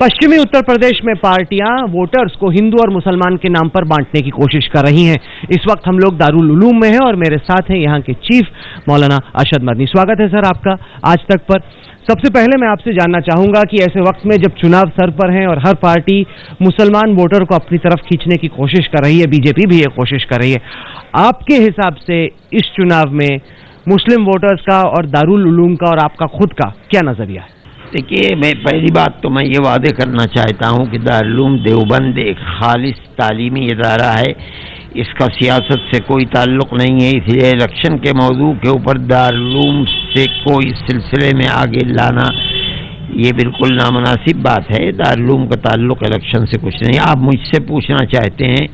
पश्चिमी उत्तर प्रदेश में पार्टियां वोटर्स को हिंदू और मुसलमान के नाम पर बांटने की कोशिश कर रही हैं। इस वक्त हम लोग दारुल उलूम में हैं और मेरे साथ हैं यहाँ के चीफ मौलाना अरशद मदनी। स्वागत है सर आपका आज तक पर। सबसे पहले मैं आपसे जानना चाहूंगा कि ऐसे वक्त में जब चुनाव सर पर हैं और हर पार्टी मुसलमान वोटर को अपनी तरफ खींचने की कोशिश कर रही है, बीजेपी भी ये कोशिश कर रही है, आपके हिसाब से इस चुनाव में मुस्लिम वोटर्स का और दारुल उलूम का और आपका खुद का क्या नजरिया है? देखिए, मैं पहली बात तो मैं ये वादे करना चाहता हूँ कि दारुल उलूम देवबंद एक खालिस तालीमी इदारा है, इसका सियासत से कोई ताल्लुक़ नहीं है। इसलिए इलेक्शन के मौजू के ऊपर दारुल उलूम से कोई सिलसिले में आगे लाना ये बिल्कुल नामुनासिब बात है। दारुल उलूम का ताल्लुक़ इलेक्शन से कुछ नहीं। आप मुझसे पूछना चाहते हैं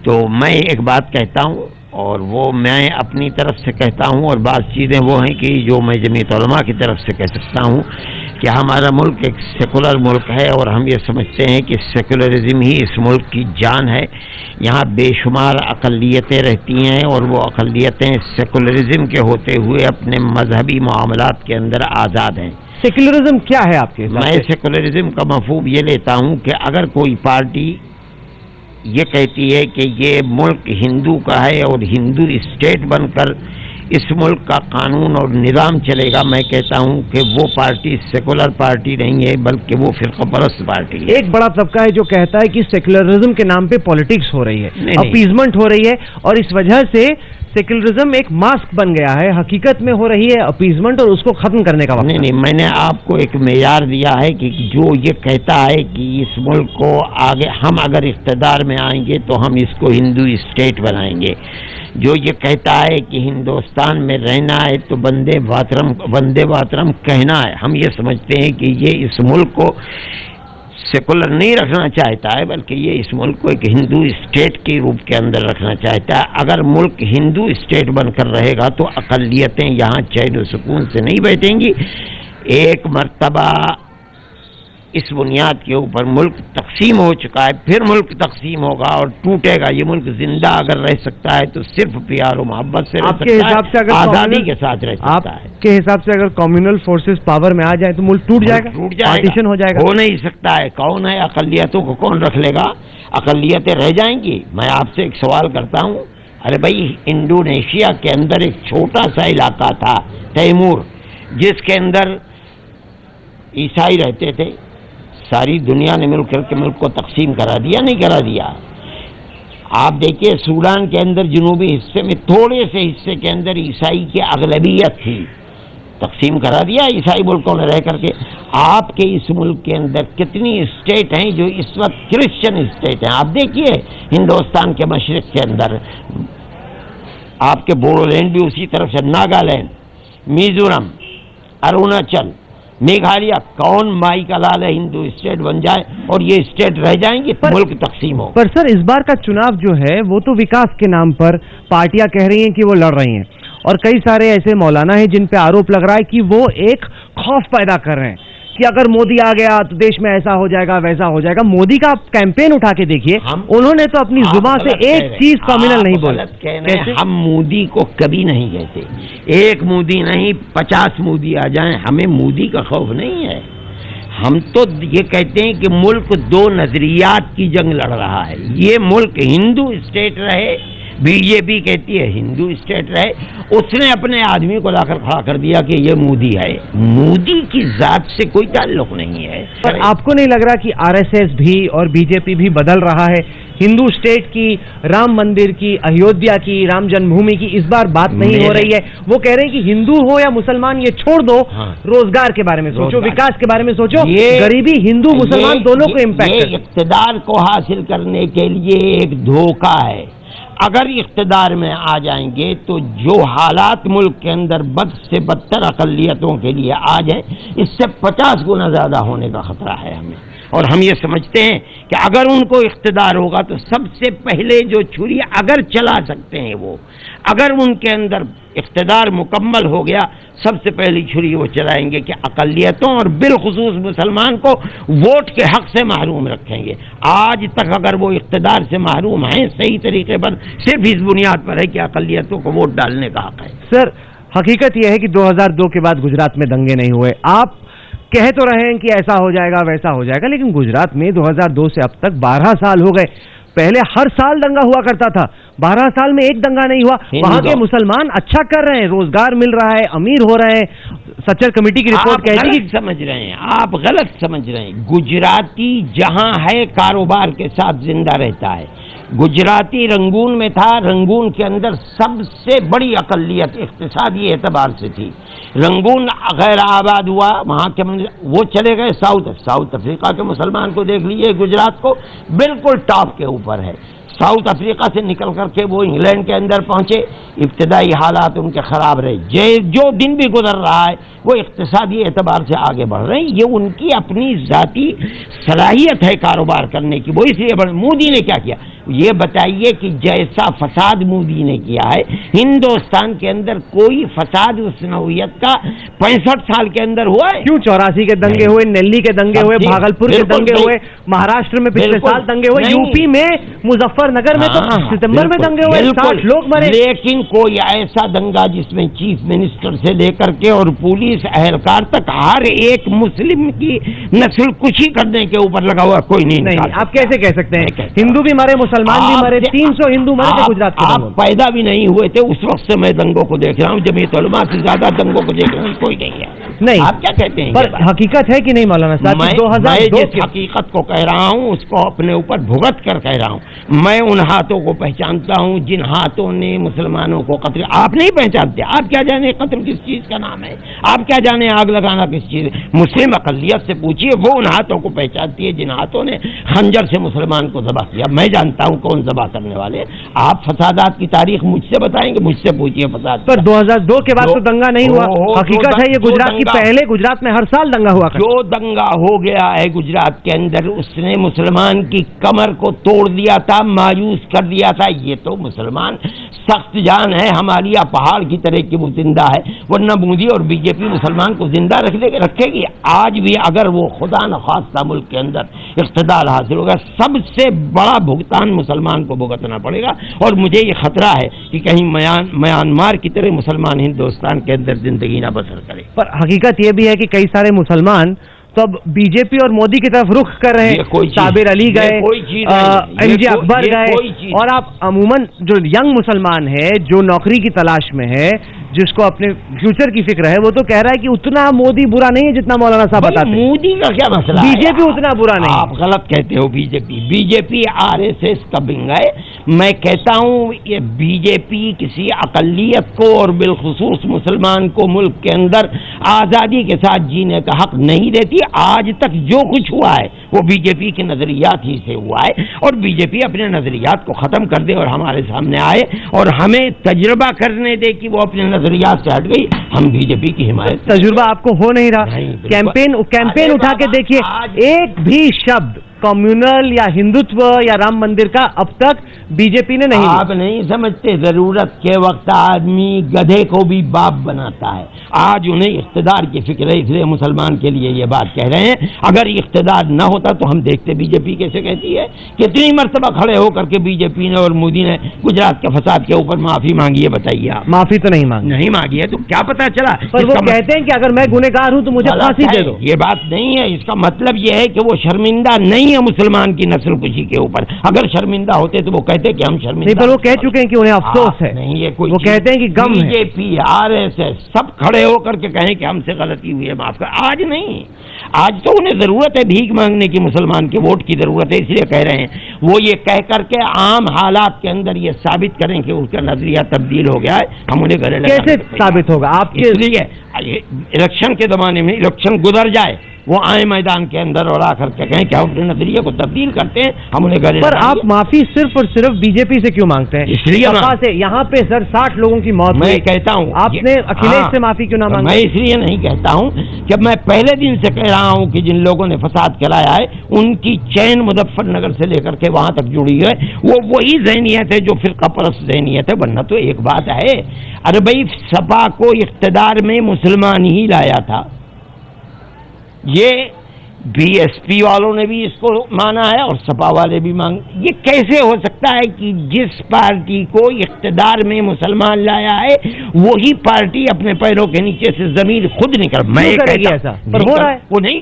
तो मैं एक बात कहता हूँ और वो मैं अपनी तरफ से कहता हूँ, और बात चीज़ें वो हैं कि जो मैं जमीयत उलमा की तरफ से कह सकता हूँ कि हमारा मुल्क एक सेकुलर मुल्क है और हम ये समझते हैं कि सेकुलरिज्म ही इस मुल्क की जान है। यहाँ बेशुमार अक़लियतें रहती हैं और वो अक़लियतें सेकुलरिज्म के होते हुए अपने मजहबी मामलात के अंदर आज़ाद हैं। सेकुलरिज्म क्या है आपके? मैं सेकुलरिज्म का मफहूम ये लेता हूँ कि अगर कोई पार्टी ये कहती है कि ये मुल्क हिंदू का है और हिंदू स्टेट बनकर इस मुल्क का कानून और निज़ाम चलेगा, मैं कहता हूँ कि वो पार्टी सेकुलर पार्टी नहीं है बल्कि वो फिरका परस्त पार्टी है। एक बड़ा तबका है जो कहता है कि सेकुलरिज्म के नाम पे पॉलिटिक्स हो रही है, अपीजमेंट हो रही है और इस वजह से सेकुलरिज्म एक मास्क बन गया है। हकीकत में हो रही है अपीजमेंट और उसको खत्म करने का वक्त। नहीं, मैंने आपको एक मेयार दिया है कि जो ये कहता है कि इस मुल्क को आगे हम अगर इख्तिदार में आएंगे तो हम इसको हिंदू स्टेट बनाएंगे, जो ये कहता है कि हिंदुस्तान में रहना है तो वंदे मातरम कहना है, हम ये समझते हैं कि ये इस मुल्क को सेकुलर नहीं रखना चाहता है बल्कि ये इस मुल्क को एक हिंदू स्टेट के रूप के अंदर रखना चाहता है। अगर मुल्क हिंदू स्टेट बनकर रहेगा तो अक़लियतें यहाँ चैन और सुकून से नहीं बैठेंगी। एक मर्तबा इस बुनियाद के ऊपर मुल्क तकसीम हो चुका है, फिर मुल्क तकसीम होगा और टूटेगा। ये मुल्क जिंदा अगर रह सकता है तो सिर्फ प्यार और मोहब्बत से रह सकता है, हिसाब से अगर आज़ादी के साथ रह सकता है। आपके हिसाब से अगर कम्युनल फोर्सेस पावर में आ जाए तो मुल्क टूट जाएगा, पार्टीशन हो जाएगा? हो नहीं सकता है। कौन है अक़लियतों को कौन रख लेगा? अक़लियतें रह जाएंगी। मैं आपसे एक सवाल करता हूँ, अरे भाई, इंडोनेशिया के अंदर एक छोटा सा इलाका था तैमूर, जिसके अंदर ईसाई रहते थे। सारी दुनिया ने मिलकर के मुल्क को तकसीम करा दिया, नहीं करा दिया? आप देखिए, सूडान के अंदर जुनूबी हिस्से में थोड़े से हिस्से के अंदर ईसाई की अगलबियत थी, तकसीम करा दिया ईसाई मुल्कों ने रह करके। आपके इस मुल्क के अंदर कितनी स्टेट हैं जो इस वक्त क्रिश्चियन स्टेट हैं? आप देखिए, हिंदुस्तान के मशरिक के अंदर आपके बोडोलैंड भी उसी तरफ से, नागालैंड, मिजोरम, अरुणाचल, मेघालय, कौन माई का लाल है हिंदू स्टेट बन जाए और ये स्टेट रह जाएंगे, मुल्क तकसीम हो। पर सर, इस बार का चुनाव जो है वो तो विकास के नाम पर पार्टियां कह रही हैं कि वो लड़ रही हैं और कई सारे ऐसे मौलाना हैं जिन पे आरोप लग रहा है कि वो एक खौफ पैदा कर रहे हैं कि अगर मोदी आ गया तो देश में ऐसा हो जाएगा, वैसा हो जाएगा। मोदी का कैंपेन उठा के देखिए, उन्होंने तो अपनी जुबान से एक चीज कम्युनल नहीं बोला। हम मोदी को कभी नहीं कहते, एक मोदी नहीं 50 मोदी आ जाएं, हमें मोदी का खौफ नहीं है। हम तो ये कहते हैं कि मुल्क दो नजरियात की जंग लड़ रहा है। ये मुल्क हिंदू स्टेट रहे, बीजेपी कहती है हिंदू स्टेट रहे, उसने अपने आदमी को लाकर खड़ा कर दिया कि ये मोदी है। मोदी की जात से कोई ताल्लुक नहीं है। पर आपको नहीं लग रहा कि आरएसएस भी और बीजेपी भी बदल रहा है? हिंदू स्टेट की, राम मंदिर की, अयोध्या की, राम जन्मभूमि की इस बार बात नहीं हो रही है। वो कह रहे हैं कि हिंदू हो या मुसलमान ये छोड़ दो, रोजगार के बारे में सोचो, विकास के बारे में सोचो। गरीबी हिंदू मुसलमान दोनों को इम्पैक्ट है। इक़्तिदार को हासिल करने के लिए एक धोखा है। अगर इक़्तिदार में आ जाएंगे तो जो हालात मुल्क के अंदर बद से बदतर अक़लियतों के लिए आ जाए, इससे 50 गुना ज़्यादा होने का ख़तरा है हमें। और हम ये समझते हैं कि अगर उनको इक़्तिदार होगा तो सबसे पहले जो छुरी अगर चला सकते हैं वो, अगर उनके अंदर इक़्तिदार मुकम्मल हो गया, सबसे पहली छुरी वो चलाएंगे कि अक़लियतों और बिलखुसूस मुसलमान को वोट के हक़ से महरूम रखेंगे। आज तक अगर वो इक़्तिदार से महरूम हैं सही तरीके पर, सिर्फ इस बुनियाद पर है कि अक़लियतों को वोट डालने का हक़ है। सर, हकीकत यह है कि 2002 के बाद गुजरात में दंगे नहीं हुए। आप कह तो रहे हैं कि ऐसा हो जाएगा वैसा हो जाएगा, लेकिन गुजरात में 2002 से अब तक 12 साल हो गए। पहले हर साल दंगा हुआ करता था, 12 साल में एक दंगा नहीं हुआ। वहां के मुसलमान अच्छा कर रहे हैं, रोजगार मिल रहा है, अमीर हो रहे हैं। सच्चर कमेटी की रिपोर्ट कहती है कि समझ रहे हैं, आप गलत समझ रहे हैं। गुजराती जहां है कारोबार के साथ जिंदा रहता है। गुजराती रंगून में था, रंगून के अंदर सबसे बड़ी अकलियत इक्तिसादी एतबार से थी। रंगून गैर आबाद हुआ, वहां के वो चले गए साउथ अफ्रीका के मुसलमान को देख लीजिए, गुजरात को बिल्कुल टॉप के ऊपर है। साउथ अफ्रीका से निकल करके वो इंग्लैंड के अंदर पहुंचे, इब्तदाई हालात उनके खराब रहे। जो दिन भी गुजर रहा है वो इक्तिसादी एतबार से आगे बढ़ रहे हैं। ये उनकी अपनी जाती सलाहियत है कारोबार करने की। वो इसलिए मोदी ने क्या किया, ये बताइए कि जैसा फसाद मोदी ने किया है, हिंदुस्तान के अंदर कोई फसाद उस नौइयत का 65 साल के अंदर हुआ है? क्यों 84 के दंगे हुए, दिल्ली के दंगे हुए, भागलपुर के दंगे हुए, महाराष्ट्र में पिछले साल दंगे हुए, यूपी में मुजफ्फरनगर में तो सितंबर में दंगे हुए, 60 लोग मरे। लेकिन कोई ऐसा दंगा जिसमें चीफ मिनिस्टर से लेकर के और पुलिस एहलकार तक हर एक मुस्लिम की नस्ल कुशी करने के ऊपर लगा हुआ कोई नहीं। आप कैसे कह सकते हैं? हिंदू भी मरे, मुसलमान भी मरे, 300 हिंदू मरे थे गुजरात के। आप पैदा भी नहीं हुए थे उस वक्त से मैं दंगों को देख रहा हूँ। जमीयत उलमा से ज्यादा दंगों को देख रहा हूँ, कोई नहीं है। नहीं, आप क्या कहते हैं? पर हकीकत है कि नहीं मौलाना साहब? मैं जिस हकीकत को कह रहा हूँ उसको अपने ऊपर भुगत कर कह रहा हूँ। मैं उन हाथों को पहचानता हूँ जिन हाथों ने मुसलमानों को कत्ल। आप नहीं पहचानते। आप क्या जाने कत्ल किस चीज का नाम है? आप क्या जाने आग लगाना किस चीज? मुस्लिम अकलियत से पूछिए, वो उन हाथों को पहचानती है जिन हाथों ने खंजर से मुसलमान को ज़बह किया। मैं जानता हूँ कौन ज़बह करने वाले। आप फसादात की तारीख मुझसे बताएंगे? मुझसे पूछिए फसाद। पर 2002 के बाद तो दंगा नहीं हुआ। हकीकत है ये गुजरात की, पहले गुजरात में हर साल दंगा हुआ। जो दंगा हो गया है गुजरात के अंदर, उसने मुसलमान की कमर को तोड़ दिया था, मायूस कर दिया था। ये तो मुसलमान सख्त जान है, हिमालय पहाड़ की तरह की वो जिंदा है। वरना मोदी और बीजेपी मुसलमान को जिंदा रखेगी। आज भी अगर वो खुदा न खास्ता मुल्क के अंदर इख्तिदार हासिल होगा, सबसे बड़ा भुगतान मुसलमान को भुगतना पड़ेगा। और मुझे ये खतरा है कि कहीं म्यांमार की तरह मुसलमान हिंदुस्तान के अंदर जिंदगी ना बसर करे। पर हकीकत ये भी है कि कई सारे मुसलमान तो अब बीजेपी और मोदी की तरफ रुख कर रहे हैं। साबिर अली गए, एमजे अकबर गए, और आप अमूमन जो यंग मुसलमान है, जो नौकरी की तलाश में है, जिसको अपने फ्यूचर की फिक्र है, वो तो कह रहा है कि उतना मोदी बुरा नहीं है जितना मौलाना साहब बताते हैं। मोदी का क्या मसला है? बीजेपी उतना बुरा नहीं। आप गलत कहते हो। बीजेपी आरएसएस का बिंग है। मैं कहता हूँ ये बीजेपी किसी अकलियत को और बिलखुसूस मुसलमान को मुल्क के अंदर आज़ादी के साथ जीने का हक नहीं देती। आज तक जो कुछ हुआ है वो बीजेपी के नजरियात ही से हुआ है। और बीजेपी अपने नजरियात को खत्म कर दे और हमारे सामने आए और हमें तजुर्बा करने दे कि वो अपने नजरियात से हट गई, हम बीजेपी की हिमायत। तजुर्बा आपको हो नहीं रहा। कैंपेन उठा के देखिए, एक भी शब्द कम्युनल या हिंदुत्व या राम मंदिर का अब तक बीजेपी ने नहीं। आप नहीं समझते, जरूरत के वक्त आदमी गधे को भी बाप बनाता है। आज उन्हें इख्तिदार की फिक्र है, इसलिए मुसलमान के लिए ये बात कह रहे हैं। अगर इख्तिदार न होता तो हम देखते बीजेपी कैसे कहती है। कितनी मर्तबा खड़े होकर के बीजेपी ने और मोदी ने गुजरात के फसाद के ऊपर माफी मांगी है? बताइए आप। माफी तो नहीं मांगी है तो क्या पता चला? पर वो कहते हैं कि अगर मैं गुनहगार हूं तो मुझे फांसी दे दो। ये बात नहीं है। इसका मतलब ये है कि वो शर्मिंदा नहीं है मुसलमान की नस्ल कुशी के ऊपर। अगर शर्मिंदा होते तो वो कहते कि हम शर्मिंदा नहीं। पर वो कह चुके हैं कि उन्हें अफसोस है। नहीं, ये कोई वो कहते हैं कि गम है। बीजेपी आरएसएस सब खड़े होकर के कहें कि हमसे गलती हुई है, माफ कर। आज नहीं, आज तो उन्हें जरूरत है भीख मांगने की, मुसलमान के वोट की जरूरत है, इसलिए कह रहे हैं। वो ये कह करके आम हालात के अंदर ये साबित करें कि उसका नजरिया तब्दील हो गया है, हम उन्हें गले लगा। कैसे साबित होगा आपके? इसलिए इलेक्शन के जमाने में इलेक्शन गुजर जाए, वो आए मैदान के अंदर और आकर के कहें कि हम अपने नजरिए को तब्दील करते हैं, हम उन्हें गले। पर आप माफी सिर्फ और सिर्फ बीजेपी से क्यों मांगते हैं? इसलिए से यहाँ पे सर 60 लोगों की मौत मैं कहता हूँ, आपने अखिलेश से माफी क्यों ना मांगी? मैं इसलिए नहीं कहता हूँ कि मैं पहले दिन से कह रहा हूँ कि जिन लोगों ने फसाद कराया है उनकी चैन मुजफ्फरनगर से लेकर के वहां तक जुड़ी है। वो वही ज़हनियत है जो फिरका परस्त ज़हनियत है। वरना तो एक बात है, अरे भाई सपा को इख्तिदार में मुसलमान ही लाया था। बीएसपी वालों ने भी इसको माना है और सपा वाले भी मांग। ये कैसे हो सकता है कि जिस पार्टी को इख्तिदार में मुसलमान लाया है वही पार्टी अपने पैरों के नीचे से जमीन खुद निकल, मैं करेगी ऐसा, पर हो रहा है, वो नहीं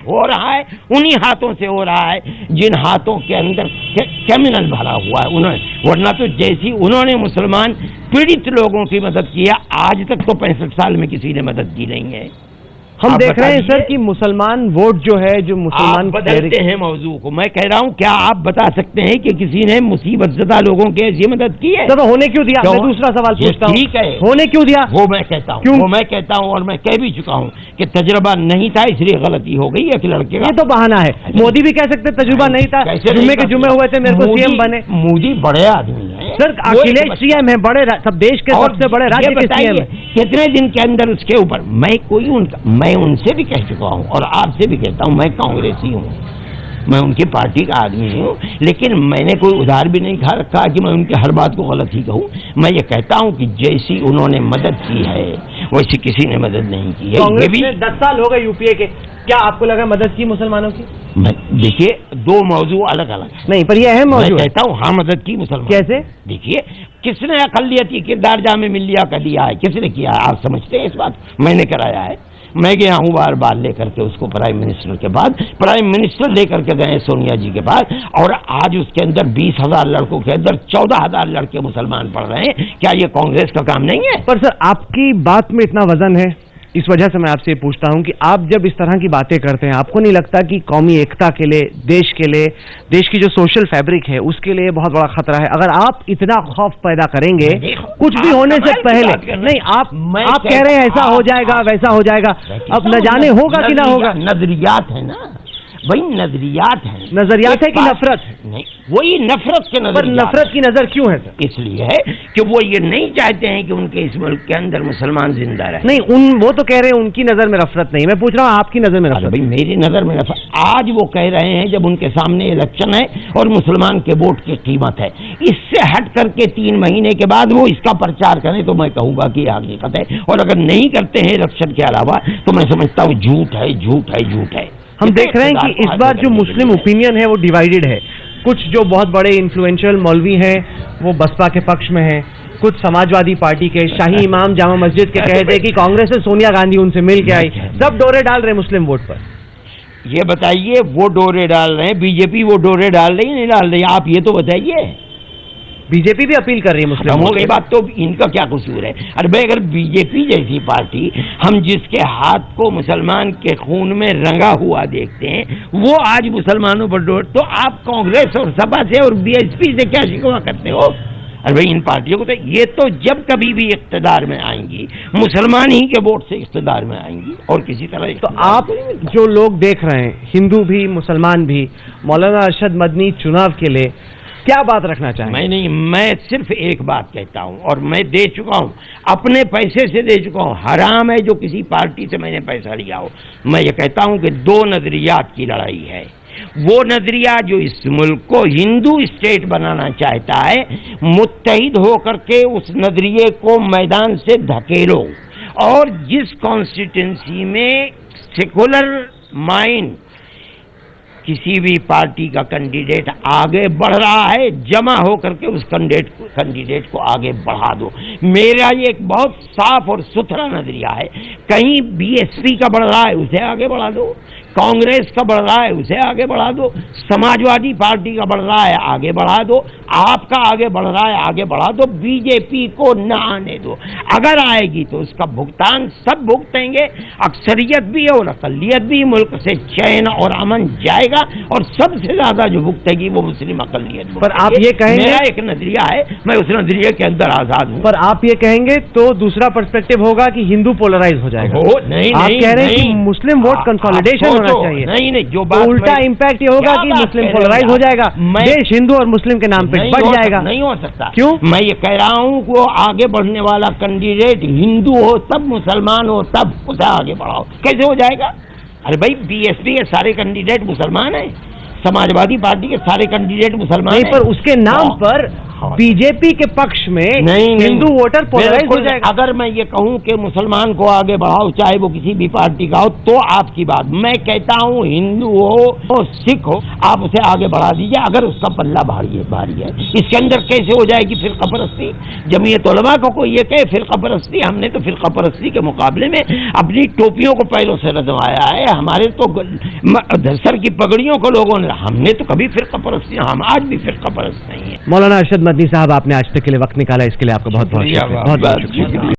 हो रहा है, उन्हीं हाथों से हो रहा है जिन हाथों के अंदर क्रिमिनल भरा हुआ है उन्होंने, वरना तो जैसी उन्होंने मुसलमान पीड़ित लोगों की मदद की है, आज तक तो 65 साल में किसी ने मदद की नहीं है। हम देख रहे हैं सर कि मुसलमान वोट जो है, जो मुसलमान बदलते हैं मौजू को। मैं कह रहा हूं, क्या आप बता सकते हैं कि किसी ने मुसीबत ज़दा लोगों की ऐसी मदद की है? तो होने क्यों दिया? मैं दूसरा सवाल पूछता हूं, ठीक है, होने क्यों दिया? वो मैं कहता हूं, वो मैं कहता हूं और मैं कह भी चुका हूं कि तजुर्बा नहीं था इसलिए गलती हो गई एक लड़के का। ये तो बहाना है, मोदी भी कह सकते तजुर्बा नहीं था, जुम्मे के जुम्मे हुए थे, मेरे को सीएम बने। मोदी बड़े आदमी है सर, अखिलेश सीएम है, बड़े सब देश के सबसे बड़े राज्य के सीएम है। कितने दिन के अंदर उसके ऊपर मैं उनसे भी कह चुका हूं और आपसे भी कहता हूं, मैं कांग्रेसी हूं, मैं उनकी पार्टी का आदमी हूं, लेकिन मैंने कोई उधार भी नहीं खा रखा कि मैं उनकी हर बात को गलत ही कहूं। मैं ये कहता हूं कि जैसी उन्होंने मदद की है वैसी किसी ने मदद नहीं की है। कांग्रेस ने 10 साल हो गए यूपीए के, क्या आपको लगा मदद की मुसलमानों की? देखिए, दो मौजू अलग अलग है। नहीं, पर यह है मौजू, मैं कहता हूँ हाँ मदद की मुसलमान। कैसे? देखिए, किसने अकलियती किरदार जामे मिलिया का दिया है, किसने किया है? आप समझते हैं इस बात? मैंने कराया है, मैं गया हूँ बार बार लेकर के उसको प्राइम मिनिस्टर के बाद, प्राइम मिनिस्टर लेकर के गए सोनिया जी के पास, और आज उसके अंदर 20,000 लड़कों के अंदर 14,000 लड़के मुसलमान पढ़ रहे हैं। क्या ये कांग्रेस का काम नहीं है? पर सर, आपकी बात में इतना वजन है, इस वजह से मैं आपसे पूछता हूं कि आप जब इस तरह की बातें करते हैं, आपको नहीं लगता कि कौमी एकता के लिए, देश की जो सोशल फैब्रिक है उसके लिए बहुत बड़ा खतरा है? अगर आप इतना खौफ पैदा करेंगे कुछ भी होने से पहले, नहीं आप कह रहे हैं ऐसा हो जाएगा वैसा हो जाएगा, अब न जाने होगा कि ना होगा। नजरियात है ना, वही नजरियात है। नजरियात है कि नफरत? नहीं, वही नफरत के नजर। पर नफरत की नजर क्यों है सर? इसलिए है कि वो ये नहीं चाहते हैं कि उनके इस मुल्क के अंदर मुसलमान जिंदा रहे। नहीं, वो तो कह रहे हैं उनकी नजर में नफरत नहीं, मैं पूछ रहा हूँ आपकी नजर में नफरत। भाई, मेरी नजर में नफरत आज वो कह रहे हैं जब उनके सामने इलेक्शन है और मुसलमान के वोट की कीमत है, इससे हट करके 3 महीने के बाद वो इसका प्रचार करें तो मैं कहूंगा कि हकीकत है, और अगर नहीं करते हैं इलेक्शन के अलावा तो मैं समझता हूँ झूठ है, झूठ है, झूठ है। हम देख रहे हैं कि इस बार जो मुस्लिम ओपिनियन है वो डिवाइडेड है। कुछ जो बहुत बड़े इन्फ्लुएंशियल मौलवी हैं वो बसपा के पक्ष में हैं, कुछ समाजवादी पार्टी के शाही इमाम जामा मस्जिद के कहते हैं कि कांग्रेस से सोनिया गांधी उनसे मिल के आई, सब डोरे डाल रहे हैं मुस्लिम वोट पर। ये बताइए, वो डोरे डाल रहे हैं, बीजेपी वो डोरे डाल रही है नहीं डाल रही? आप ये तो बताइए। बीजेपी भी अपील कर रही है मुस्लिम की बात, तो इनका क्या कसूर है? अरे भाई, अगर बीजेपी जैसी पार्टी, हम जिसके हाथ को मुसलमान के खून में रंगा हुआ देखते हैं, वो आज मुसलमानों पर डोर, तो आप कांग्रेस और सपा से और बीएसपी से क्या शिकवा करते हो? अरे भाई, इन पार्टियों को तो ये तो जब कभी भी इख्तिदार में आएंगी मुसलमान ही के वोट से इख्तिदार में आएंगी, और किसी तरह। तो आप जो लोग देख रहे हैं, हिंदू भी मुसलमान भी, मौलाना अरशद मदनी चुनाव के लिए क्या बात रखना चाहेंगे? मैं सिर्फ एक बात कहता हूं, और मैं दे चुका हूं, अपने पैसे से दे चुका हूं। हराम है जो किसी पार्टी से मैंने पैसा लिया हो। मैं ये कहता हूं कि 2 नजरियात की लड़ाई है। वो नजरिया जो इस मुल्क को हिंदू स्टेट बनाना चाहता है, मुत्तहिद होकर के उस नजरिए को मैदान से धकेलो, और जिस कॉन्स्टिट्यूंसी में सेकुलर माइंड किसी भी पार्टी का कैंडिडेट आगे बढ़ रहा है, जमा होकर के उस कैंडिडेट को आगे बढ़ा दो। मेरा ये एक बहुत साफ और सुथरा नजरिया है। कहीं बीएसपी का बढ़ रहा है, उसे आगे बढ़ा दो। कांग्रेस का बढ़ रहा है, उसे आगे बढ़ा दो। समाजवादी पार्टी का बढ़ रहा है, आगे बढ़ा दो। आपका आगे बढ़ रहा है, आगे बढ़ा दो। बीजेपी को न आने दो। अगर आएगी तो उसका भुगतान सब भुगतेंगे, अक्सरियत भी और अकलियत भी। मुल्क से चैन और अमन जाएगा, और सबसे ज्यादा जो भुगतेगी वो मुस्लिम अकलियत। पर आप ये कहेंगे, मेरा एक नजरिया है, मैं उस नजरिए के अंदर आजाद हूँ। पर आप ये कहेंगे तो दूसरा पर्सपेक्टिव होगा कि हिंदू पोलराइज हो जाएगा। नहीं, आप कह रहे हैं कि मुस्लिम वोट कंसोलिडेशन होना चाहिए। नहीं, जो बात तो उल्टा इम्पैक्ट ये होगा कि मुस्लिम पोलराइज हो जाएगा, देश हिंदू और मुस्लिम के नाम पे बढ़ जाएगा। नहीं हो सकता। क्यों? मैं ये कह रहा हूँ वो आगे बढ़ने वाला कैंडिडेट हिंदू हो तब, मुसलमान हो तब, उसे आगे बढ़ाओ। कैसे हो जाएगा? अरे भाई, बीएसपी के सारे कैंडिडेट मुसलमान हैं, समाजवादी पार्टी के सारे कैंडिडेट मुसलमान नहीं, पर उसके नाम पर बीजेपी के पक्ष में हिंदू वोटर पोलराइज हो जाएगा। अगर मैं ये कहूं कि मुसलमान को आगे बढ़ाओ, चाहे वो किसी भी पार्टी का हो, तो आपकी बात। मैं कहता हूं हिंदू हो सिख हो, आप उसे आगे बढ़ा दीजिए अगर उसका पल्ला भारी है। इसके अंदर कैसे हो जाएगी फिरका परस्ती? जमीयत उलमा को कोई ये कहे फिरका परस्ती, हमने तो फिरका परस्ती के मुकाबले में अपनी टोपियों को पैरों से रजवाया है। हमारे तो सर की पगड़ियों को लोगों ने, हमने तो कभी फिरका परस्ती, हम आज भी फिरका परस्त नहीं है। मौलाना अरशद मदनी साहब, आपने आज तक के लिए वक्त निकाला, इसके लिए आपका बहुत बहुत शुक्रिया।